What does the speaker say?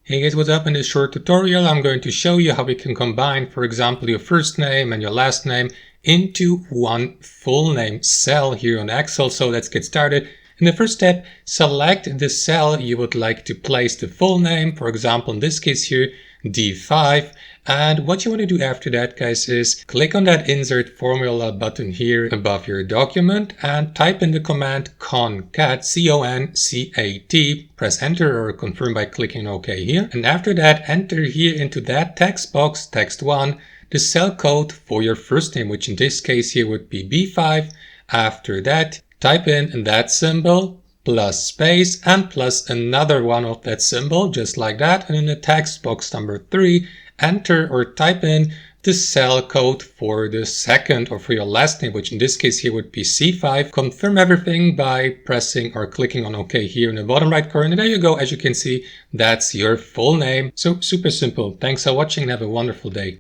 Hey guys, what's up? In this short tutorial I'm going to show you how we can combine, for example, your first name and your last name into one full name cell here on Excel. So let's get started. In the first step, select the cell you would like to place the full name, for example in this case here D5, and what you want to do after that, guys, is click on that insert formula button here above your document and type in the command concat, C-O-N-C-A-T, press enter or confirm by clicking OK here, and after that enter here into that text box, text 1, the cell code for your first name, which in this case here would be B5. After that type in that symbol plus space and plus another one of that symbol, just like that, and in the text box number 3 enter or type in the cell code for the second or for your last name, which in this case here would be C5. Confirm everything by pressing or clicking on OK here in the bottom right corner, and there you go. As you can see, that's your full name. So super simple. Thanks for watching and have a wonderful day.